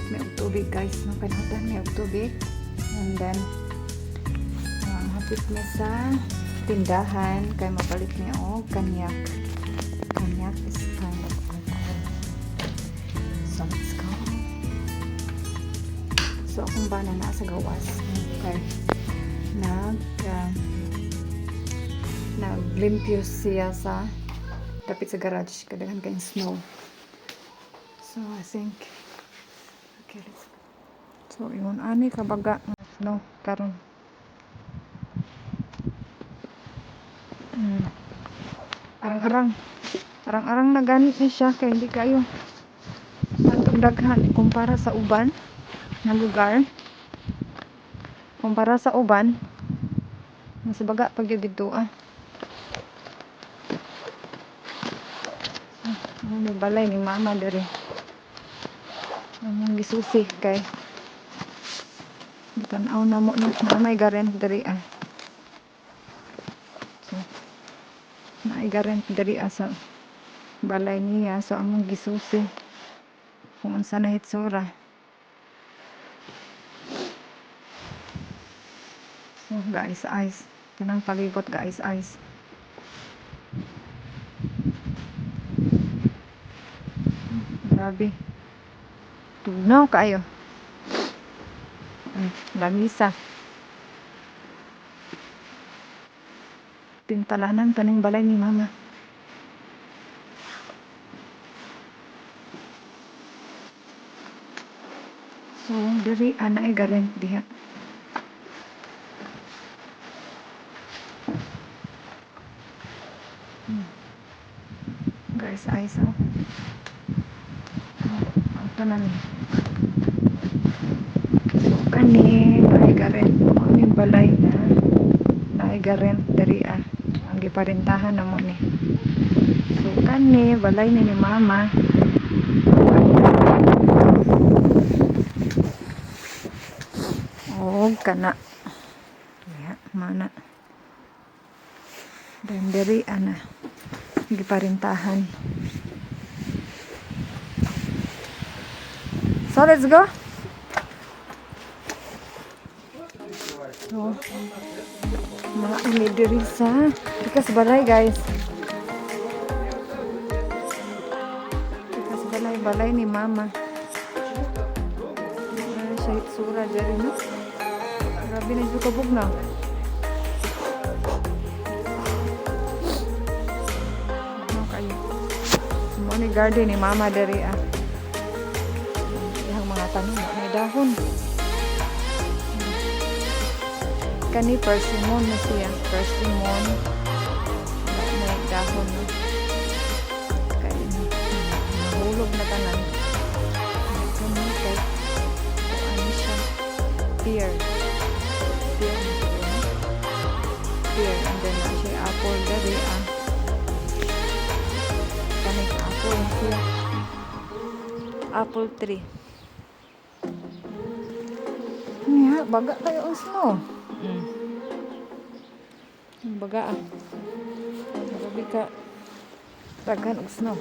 palit may og tubig guys, no kanahutan may og tubig. And then hapit na sa tindahan kay mapalit niya og kanyak. Kanyak is kind of alcohol. So let's go. So akong bana na sa gawas. Okay. Naglimpyo siya sa dapit sa garage kadaghan kayong snow. So I think okay, let's go. So yun ani kabaga no karon. Arang-arang na ganit ni siya kay hindi kayo antong daghan kumpara sa uban na lugar. Kumpara sa uban mas baga pag dito may balay ni mama dere. Among gisusi kay tanaw na mo no na may garent dere so may garent dere sa balay niya, so among gisusi kung unsa na hitsura. So guys, ice tinang palibot guys, ice. Grabe. Tugnaw kayo. Lamisa. Tintalanan kaning balay ni mama. So, diri ana ay garent diha. Guys, ice ito na ni. So, kani ay garent mo ni balay na ay garent diri ang giparentahan na mo ni. So, kani balay ni mama. Kana ya mana dan dari ana giparintahan. So let's go. So diri sa ikas balay guys, ikas balay ni mama. Siya itsura diri no. Grabe na yung kabog na. Ano kayo? Mo ni garden ni mama dari yung mga tanong may dahon. Kani persimmon na siya. Persimmon. May dahon no. Kaya nahulog na tanan. Kani kay ano siya? Pear. Here and then siya apple dari kaning apple siya apple tree niya baga kayo ang snow baga grabe ka daghan og snow.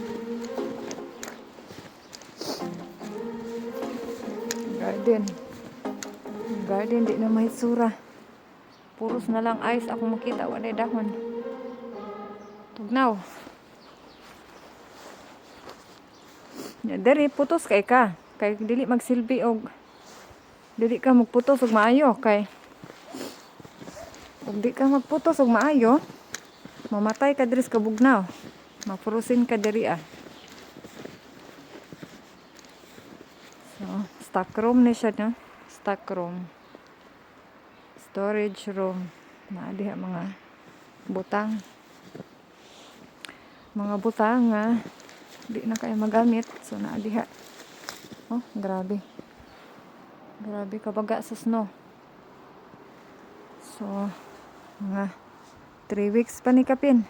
Garden di na may sura. Puros na lang ice ako makita, wala dahon. Tugnaw. Dari putos kay ka. Kay dili magsilbi og dili ka magputos og maayo kay og di ka magputos og maayo, mamatay ka diri sa kabugnaw. Mapurusin ka diri So, stock room ni siya no. Stock room. Storage room na diha mga butang di na kayo magamit, so na diha. Grabe kabaga sa snow. So mga 3 weeks pa ni kapin.